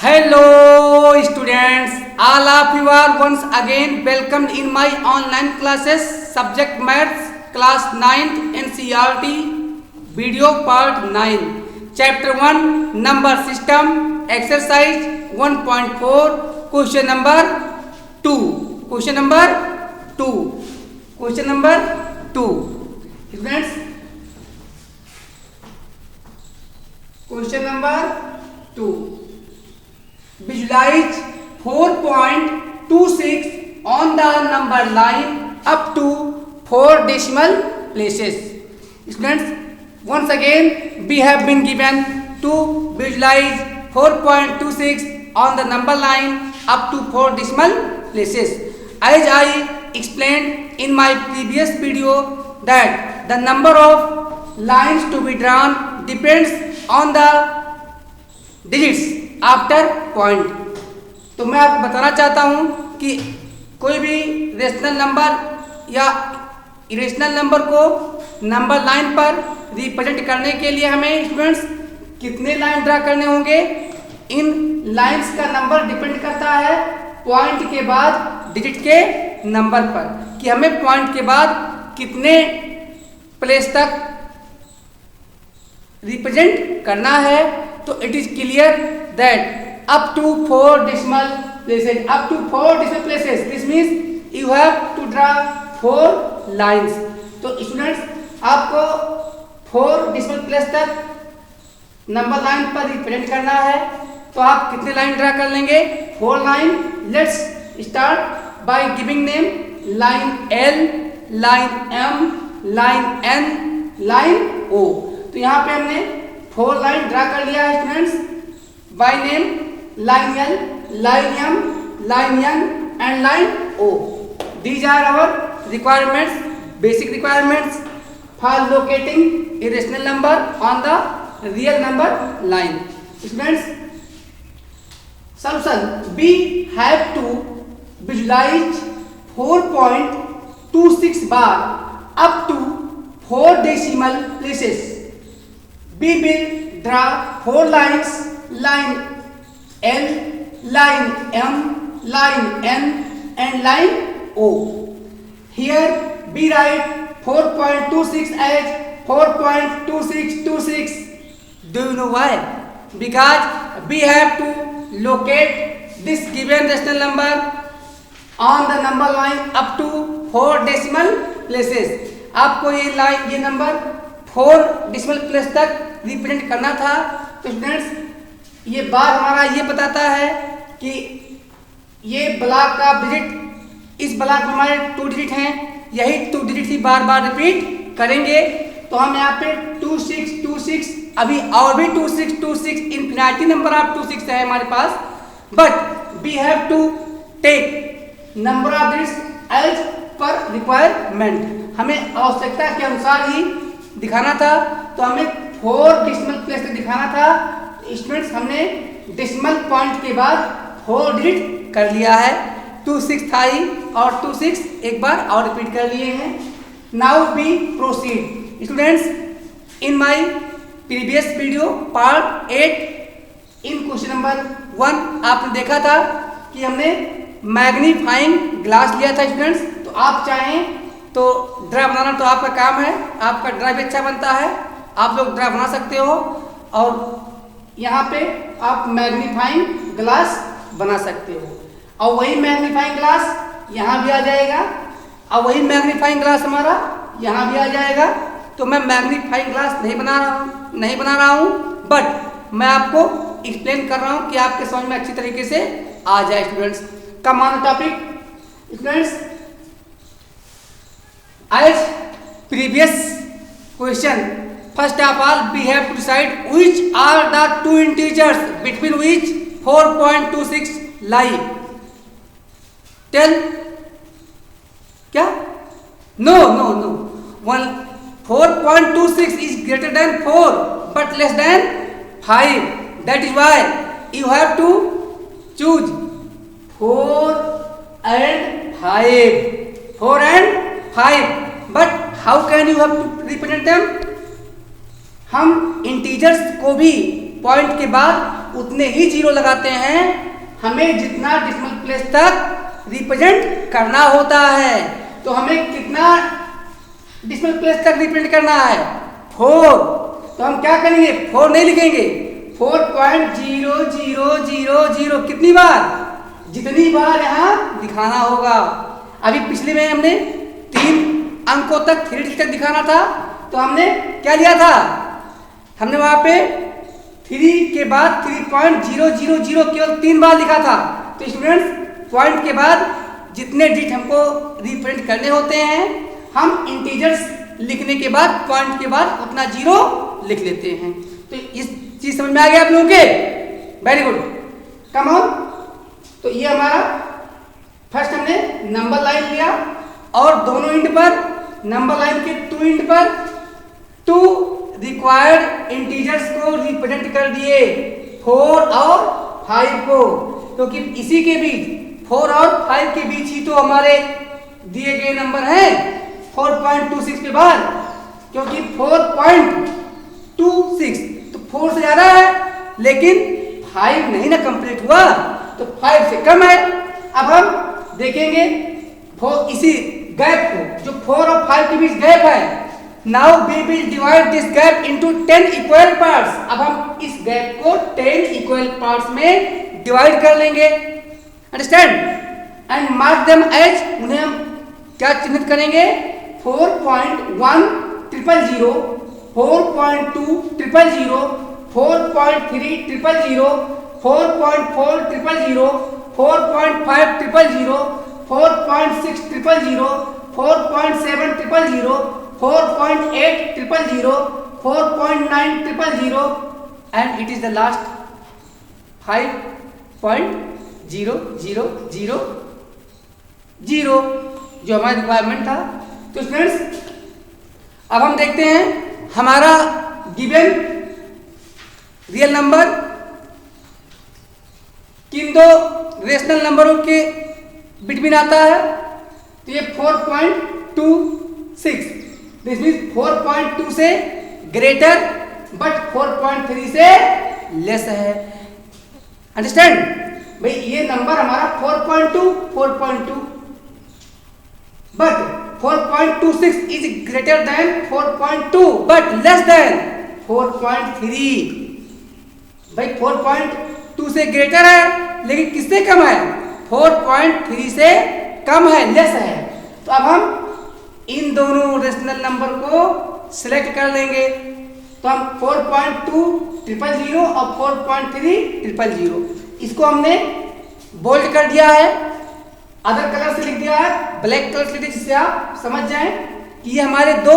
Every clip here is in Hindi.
Hello students, all of you are once again welcomed in my online classes subject maths class 9th NCERT video part 9 chapter 1 number system exercise 1.4 question number 2 question number 2 students question number 2 visualize 4.26 on the number line up to 4 decimal places. Students, once again we have been given to visualize 4.26 on the number line up to 4 decimal places. As I explained in my previous video that the number of lines to be drawn depends on the digits after point. तो मैं आपको बताना चाहता हूं कि कोई भी रेशनल नंबर या इरेशनल नंबर को नंबर लाइन पर रिप्रेजेंट करने के लिए हमें स्टूडेंट्स कितने लाइन ड्रा करने होंगे। इन लाइंस का नंबर डिपेंड करता है पॉइंट के बाद डिजिट के नंबर पर कि हमें पॉइंट के बाद कितने प्लेस तक रिप्रेजेंट करना है। तो it is clear that up to 4 decimal places this means you have to draw 4 lines। तो स्टूडेंट्स आपको 4 decimal place तक नंबर लाइन पर रिप्रेजेंट करना है। तो आप कितने लाइन ड्रा कर लेंगे? 4 line. Let's start by giving name line L, line M, line N, line O। तो यहाँ पे हमने 4 लाइन ड्रा कर लिया है students by name line L, line M, line N and line O. These are our requirements, basic requirements for locating irrational number on the real number line. Students, solution: we have to visualize 4.26 bar up to 4 decimal places. We will draw 4 lines, line L, line M, line N and line O. Here we write 4.26 as 4.2626. Do you know why? Because we have to locate this given rational number on the number line up to 4 decimal places. आपको ये नंबर 4 decimal place तक रिप्रेजेंट करना था। तो स्टूडेंट्स ये बार हमारा ये बताता है कि ये ब्लॉक का डिजिट, इस ब्लॉक में हमारे 2 डिजिट हैं, यही 2 डिजिट ही बार बार रिपीट करेंगे। तो हम यहाँ पे 2626 अभी और भी 2626 इन्फिनिटी नंबर ऑफ 26 है हमारे पास, but we have to take number of digits as per requirement. हमें आवश्यकता के अनुसार ही दिखाना था। तो हमें 4 डिसिमल प्लेस तक दिखाना था। स्टूडेंट्स हमने डेसिमल पॉइंट के बाद 4 डिजिट कर लिया है। 26 था ही और 26 एक बार और रिपीट कर लिए हैं। Now we proceed. Students, in my previous video part 8 in question number 1 आपने देखा था कि हमने मैग्नीफाइंग ग्लास लिया था। स्टूडेंट्स, तो आप चाहें तो ड्रा बनाना तो आपका काम है, आपका ड्रा भी अच्छा बनता है, आप लोग ड्रा बना सकते हो और यहाँ पे आप मैग्नीफाइंग ग्लास बना सकते हो। और वही मैग्नीफाइंग ग्लास यहाँ भी आ जाएगा और वही मैग्नीफाइंग ग्लास हमारा यहाँ भी आ जाएगा। तो मैं मैग्नीफाइंग ग्लास नहीं बना रहा हूँ, बट मैं आपको एक्सप्लेन कर रहा हूँ कि आपके समझ में अच्छी तरीके से आ जाए। Students, come on topic. Students, as previous question, first of all we have to decide which are the 2 integers between which 4.26 lie. Tell. क्या? No. 4.26 is greater than 4 but less than 5. That is why you have to choose 4 and 5. 4 and 5, but how can you have to represent them? हम इंटीजर्स को भी पॉइंट के बाद उतने ही जीरो लगाते हैं, हमें जितना डेसिमल प्लेस तक रिप्रेजेंट करना होता है। तो हमें कितना डेसिमल प्लेस तक रिप्रेजेंट करना है? 4। तो हम क्या करेंगे? 4 नहीं लिखेंगे, 4.0000 कितनी बार? जितनी बार यहाँ दिखाना होगा। अभी पिछले में हमने 3 अंकों तक 3 डिजिट तक दिखाना था, तो हमने क्या लिया था? हमने वहां पे 3 के बाद 3.000 केवल 3 बार लिखा था। तो स्टूडेंट्स पॉइंट के बाद जितने डिजिट हमको रिप्रेजेंट करने होते हैं, हम इंटीजर्स लिखने के बाद पॉइंट के बाद उतना जीरो लिख लेते हैं। तो इस चीज समझ में आ गया आप लोगों के? Very good, come on. तो ये हमारा फर्स्ट हमने नंबर लाइन लिया और दोनों इंड पर, नंबर लाइन के 2 इंड पर 2 रिक्वायर्ड इंटीजर्स को रिप्रेजेंट कर दिए, 4 और 5 को, क्योंकि इसी के बीच 4 और 5 के बीच ही तो हमारे दिए गए नंबर हैं 4.26 के बाद, क्योंकि 4.26 तो 4 से ज्यादा है, लेकिन 5 नहीं ना कंप्लीट हुआ, तो 5 से कम है। अब हम देखेंगे इसी गैप को, जो 4 और 5 के बीच गैप है। Now we will divide this gap into 10 equal parts. अब हम इस गैप को 10 इक्वल पार्ट्स में डिवाइड कर लेंगे, understand, and mark them as, उन्हें हम क्या चिन्हित करेंगे? 4.1000, 4.2000, 4.3000, 4.4000, 4.5000, 4.6000, 4.7000, 4.8000, 4.9000, and it is the last 5.0000 जो हमारा रिक्वायरमेंट था। तो स्टूडेंट्स अब हम देखते हैं हमारा गिवन रियल नंबर किन दो रेशनल नंबरों के बिटवीन आता है। तो ये 4.26, दिस मीन्स 4.2 से ग्रेटर बट 4.3 से लेस है, अंडरस्टैंड भाई। ये नंबर हमारा 4.2 but 4.26 is greater than 4.2 but less than 4.3। भाई 4.2 से ग्रेटर है, लेकिन किससे कम है? 4.3 से कम है, लेस है। तो अब हम इन दोनों रेशनल नंबर को सिलेक्ट कर लेंगे। तो हम 4.2000 और 4.3000 इसको हमने बोल्ड कर दिया है, अदर कलर से लिख दिया है, ब्लैक कलर से लिख दिया, जिससे आप समझ जाएं कि ये हमारे दो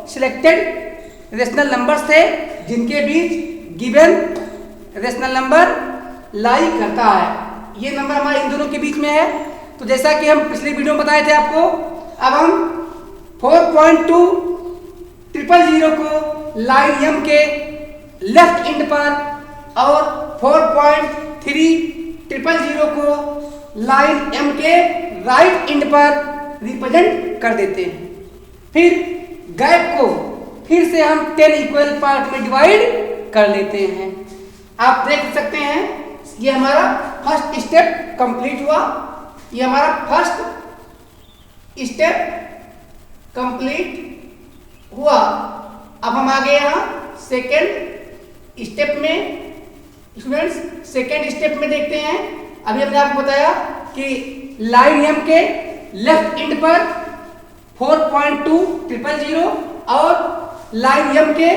सिलेक्टेड रेशनल नंबर्स थे जिनके बीच गिवन रेशनल नंबर लाई करता है। ये नंबर हमारे इन दोनों के बीच में है। तो जैसा कि हम पिछले वीडियो में बताए थे आपको, अब हम 4.2000 को लाइन एम के लेफ्ट एंड पर और 4.3000 को लाइन एम के राइट एंड पर रिप्रेजेंट कर देते हैं। फिर गैप को फिर से हम 10 इक्वल पार्ट में डिवाइड कर लेते हैं। आप देख सकते हैं ये हमारा फर्स्ट स्टेप कंप्लीट हुआ, ये हमारा फर्स्ट स्टेप कंप्लीट हुआ। अब हम आगे यहाँ सेकेंड स्टेप में, स्टूडेंट्स सेकेंड स्टेप में देखते हैं। अभी हमने आपको बताया कि लाइन एम के लेफ्ट एंड पर 4.2000 और लाइन एम के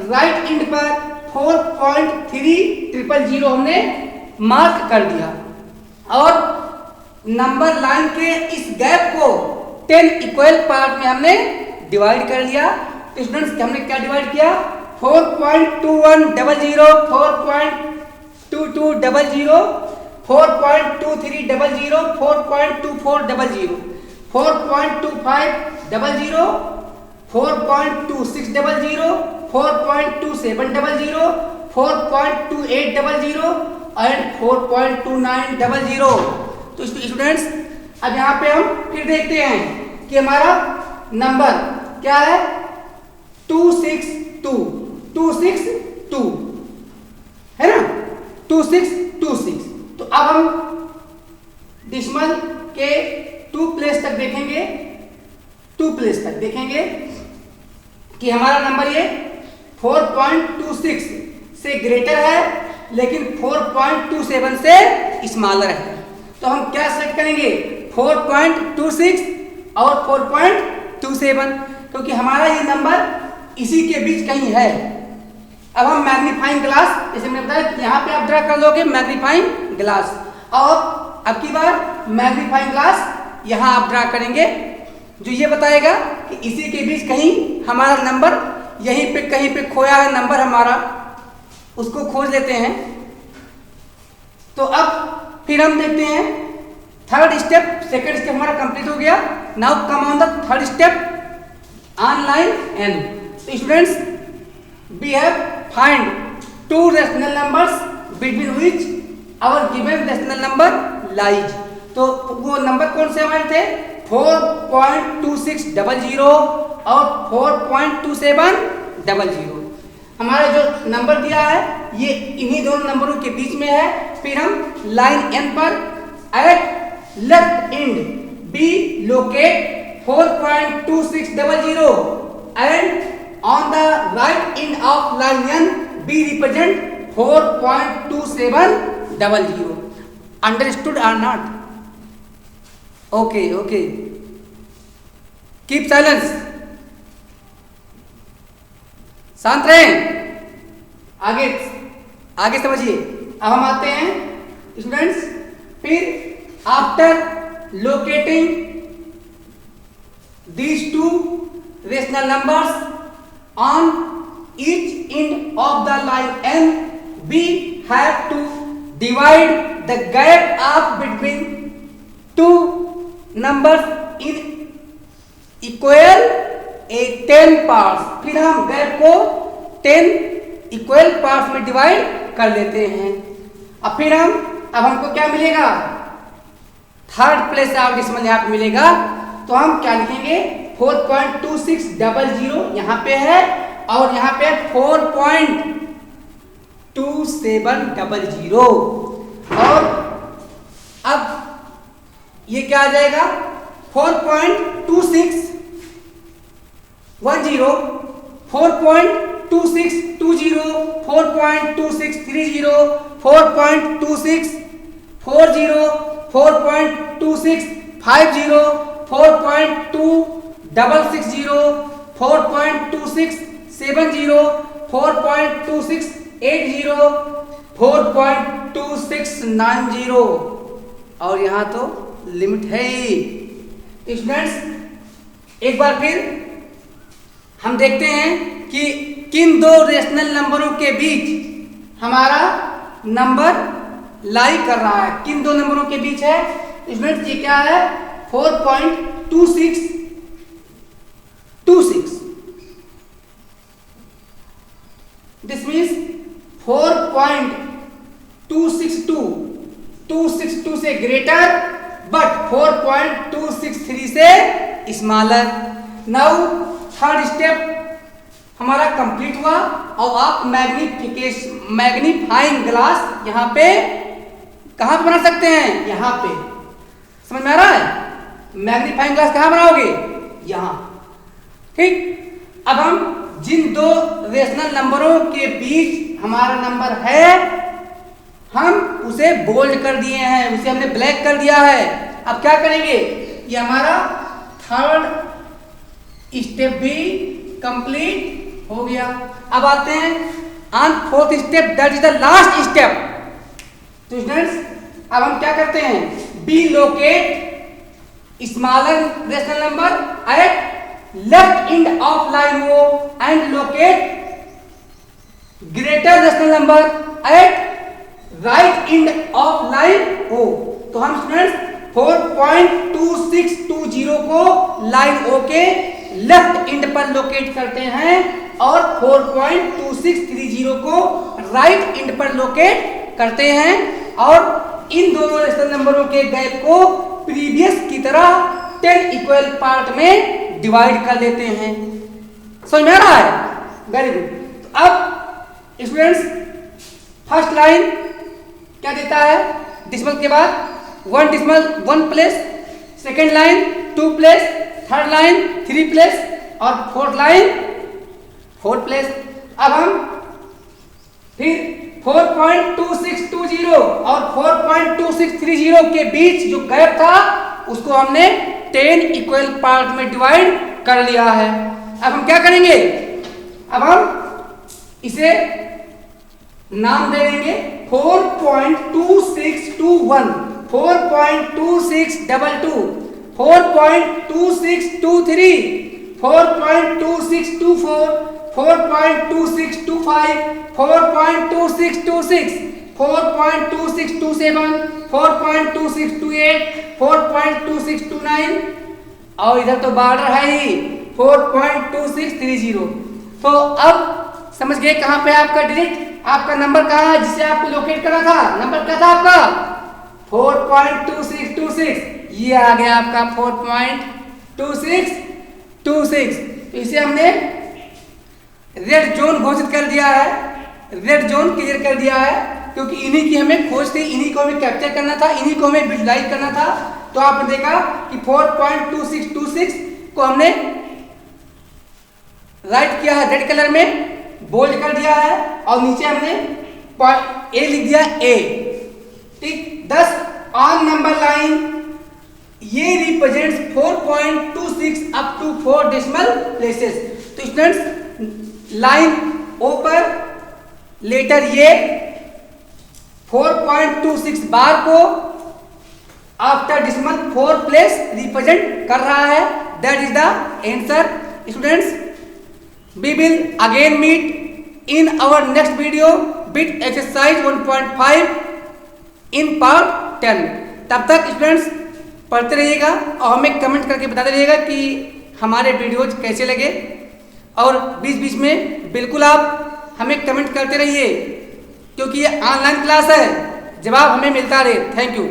राइट एंड पर 4.3000 हमने मार्क कर दिया और नंबर लाइन के इस गैप को 10 इक्वल पार्ट में हमने डिवाइड कर लिया। तो स्टूडेंट्स हमने क्या डिवाइड किया? 4.2100, 4.2200, 4.2300, 4.2400, 4.2500, 4.2600, 4.2700, 4.2800 एंड 4.2900। तो स्टूडेंट्स अब यहाँ पे हम फिर देखते हैं कि हमारा नंबर क्या है? 262। है ना, 2626। तो अब हम डिसिमल के 2 प्लेस तक देखेंगे, 2 प्लेस तक देखेंगे कि हमारा नंबर ये 4.26 से ग्रेटर है लेकिन 4.27 से स्मॉलर है। तो हम क्या सेट करेंगे, 4.26 और 4.27, क्योंकि हमारा ये नंबर इसी के बीच कहीं है। अब हम मैग्नीफाइंग ग्लास, जैसे मैंने बताया यहाँ पे आप ड्रा कर लोगे मैग्नीफाइंग ग्लास, और अब की बार मैग्नीफाइंग ग्लास यहाँ आप ड्रा करेंगे, जो ये बताएगा कि इसी के बीच कहीं हमारा नंबर, यहीं पे कहीं पे खोया है नंबर हमारा, उसको खोज लेते हैं। तो अब फिर हम देखते हैं थर्ड स्टेप, सेकंड स्टेप हमारा कंप्लीट हो गया। Now come on the third step on line n। So students, we have find 2 rational numbers between which our given rational number lies। तो वो नंबर कौन से हमारे थे, 4.2600 और 4.2700। हमारा जो नंबर दिया है ये इन्हीं दोनों नंबरों के बीच में है। फिर हम लाइन n पर at left end be locate 4.2600 and on the right end of line n be represent 4.2700। understood or not? okay, okay, keep silence, शांत रहें, आगे आगे समझिए। अब हम आते हैं स्टूडेंट्स, फिर after locating these 2 rational numbers on each end of the line n, we have to divide the gap of between 2 numbers in equal 10 parts। फिर हम गैप को 10 इक्वल पार्ट्स में डिवाइड कर लेते हैं। अब हमको क्या मिलेगा, थर्ड प्लेस ऑफ डिसिमल यहाँ पे मिलेगा। तो हम क्या लिखेंगे, 4.2600 यहाँ पे है और यहाँ पे 4.2700। और अब ये क्या आ जाएगा, 4.2610, 4.2620, 4.2630, 4.2640, 4.2650, 4.2660, 4.2670, 4.2680, 4.2690। और यहाँ तो लिमिट है ही। स्टूडेंट्स, एक बार फिर हम देखते हैं कि किन 2 रेशनल नंबरों के बीच हमारा नंबर लाई कर रहा है, किन 2 नंबरों के बीच है। स्टूडेंट्स, ये क्या है, 4.2626। दिस मीन्स 4.262 से ग्रेटर बट 4.263 से स्मॉलर। नाउ थर्ड स्टेप हमारा कंप्लीट हुआ और आप मैग्नीफाइंग ग्लास यहाँ पे कहाँ पे बना सकते हैं, यहाँ पे। समझ में आ रहा है, मैग्नीफाइंग ग्लास कहाँ बनाओगे, यहाँ। ठीक, अब हम जिन 2 रेशनल नंबरों के बीच हमारा नंबर है, हम उसे बोल्ड कर दिए हैं, उसे हमने ब्लैक कर दिया है। अब क्या करेंगे, ये हमारा थर्ड स्टेप भी कंप्लीट हो गया। अब आते हैं on fourth step, that is the last step. तो स्टूडेंट्स, अब हम क्या करते हैं, we locate smaller rational number at left end of line O and locate greater rational number at right end of line O. तो हम स्टूडेंट्स 4.2620 को लाइन ओ के लेफ्ट एंड पर लोकेट करते हैं और 4.2630 को राइट एंड पर लोकेट करते हैं, और इन दोनों रेशनल नंबरों के गैप को प्रीवियस की तरह 10 इक्वल पार्ट में डिवाइड कर लेते हैं। समझ में आ रहा है, वेरी गुड। तो अब स्टूडेंट्स फर्स्ट लाइन क्या देता है, डिसमल के बाद 1 dismal 1 place, second line 2 place, third line 3 place और फोर्थ लाइन 4 प्लेस। अब हम फिर 4.2620 और 4.2630 के बीच जो गैप था उसको हमने 10 इक्वल पार्ट में डिवाइड कर लिया है। अब हम क्या करेंगे, अब हम इसे नाम दे देंगे 4.2621, 4.2622, 4.2623, 4.2624, 4.2625, 4.2626, 4.2627, 4.2628, 4.2629 और इधर तो बॉर्डर है ही 4.2630। तो अब समझ गए कहां पे आपका डिजिट, आपका नंबर कहां है जिसे आपको लोकेट करना था। नंबर क्या था आपका 4.2626, ये आ गया आपका 4.2626। तो इसे हमने रेड जोन घोषित कर दिया है, रेड जोन क्लियर कर दिया है, क्योंकि इन्हीं की हमें खोज थी, इन्हीं को हमें कैप्चर करना था, इन्हीं को हमें विजुलाइज करना था। तो आपने देखा कि 4.2626 को हमने राइट किया है रेड कलर में, बोल्ड कर दिया है और नीचे हमने ए लिख दिया ए। ठीक, 10 ऑन नंबर लाइन ये represents 4.26 up to 4 decimal places. तो स्टूडेंट्स लाइन ओ पर लेटर ये 4.26 बार को आफ्टर डेसिमल 4 प्लेस रिप्रेजेंट कर रहा है। That is the answer. Students, we will again meet in our next video with exercise 1.5 in part 10। तब तक स्टूडेंट्स पढ़ते रहिएगा और हमें कमेंट करके बताते रहिएगा कि हमारे वीडियोज कैसे लगे, और बीच बीच में बिल्कुल आप हमें कमेंट करते रहिए, क्योंकि ये ऑनलाइन क्लास है, जवाब हमें मिलता रहे। Thank you.